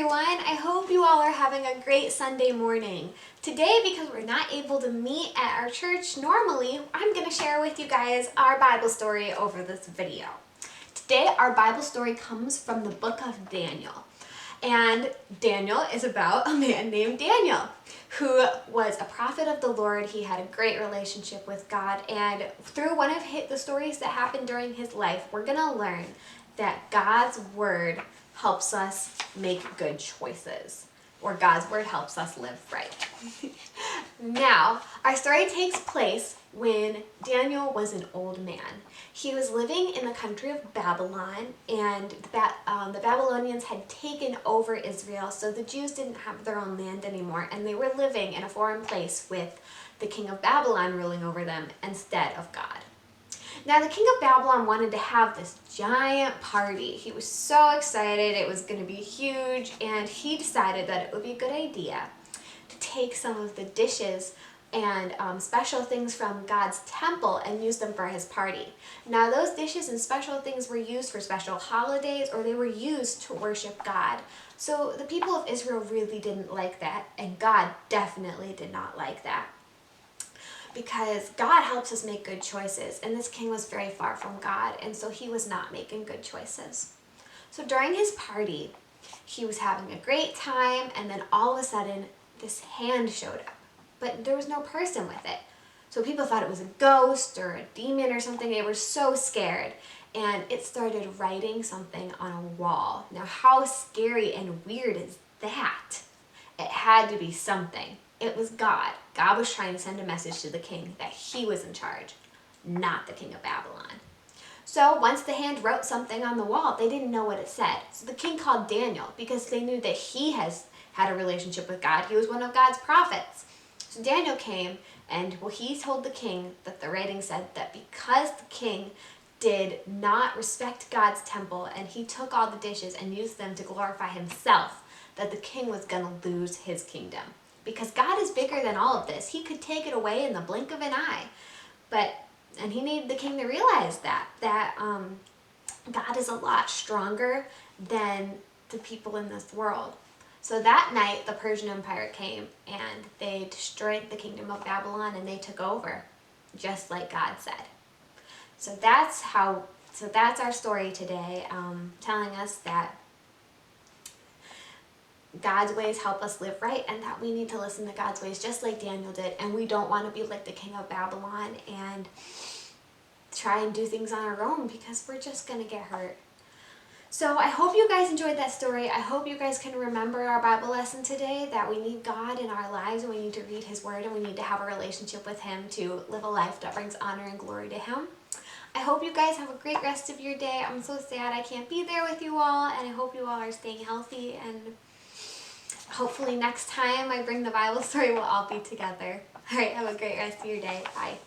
everyone. I hope you all are having a great Sunday morning. Today, because we're not able to meet at our church normally, I'm going to share with you guys our Bible story over this video. Today, our Bible story comes from the book of Daniel. And Daniel is about a man named Daniel, who was a prophet of the Lord. He had a great relationship with God, and through one of the stories that happened during his life, we're going to learn that God's word helps us make good choices, or God's word helps us live right. Now, our story takes place when Daniel was an old man. He was living in the country of Babylon, and the Babylonians had taken over Israel, so the Jews didn't have their own land anymore, and they were living in a foreign place with the king of Babylon ruling over them instead of God. Now, the king of Babylon wanted to have this giant party. He was so excited. It was going to be huge, and he decided that it would be a good idea to take some of the dishes and special things from God's temple and use them for his party. Now, those dishes and special things were used for special holidays, or they were used to worship God. So the people of Israel really didn't like that, and God definitely did not like that, because God helps us make good choices, and this king was very far from God, and so he was not making good choices. So during his party, he was having a great time, and then all of a sudden, this hand showed up, but there was no person with it. So people thought it was a ghost or a demon or something. They were so scared, and it started writing something on a wall. Now, how scary and weird is that? It had to be something. It was God. God was trying to send a message to the king that he was in charge, not the king of Babylon. So once the hand wrote something on the wall, they didn't know what it said. So the king called Daniel, because they knew that he has had a relationship with God. He was one of God's prophets. So Daniel came, and he told the king that the writing said that because the king did not respect God's temple, and he took all the dishes and used them to glorify himself, that the king was going to lose his kingdom. Because God is bigger than all of this. He could take it away in the blink of an eye. And he needed the king to realize that God is a lot stronger than the people in this world. So that night, the Persian Empire came, and they destroyed the kingdom of Babylon, and they took over, just like God said. So that's our story today, telling us that God's ways help us live right, and that we need to listen to God's ways just like Daniel did, and we don't want to be like the king of Babylon and try and do things on our own, because we're just going to get hurt. So I hope you guys enjoyed that story. I hope you guys can remember our Bible lesson today, that we need God in our lives, and we need to read his word, and we need to have a relationship with him to live a life that brings honor and glory to him. I hope you guys have a great rest of your day. I'm so sad I can't be there with you all, and I hope you all are staying healthy, and hopefully next time I bring the Bible story, we'll all be together. All right, have a great rest of your day. Bye.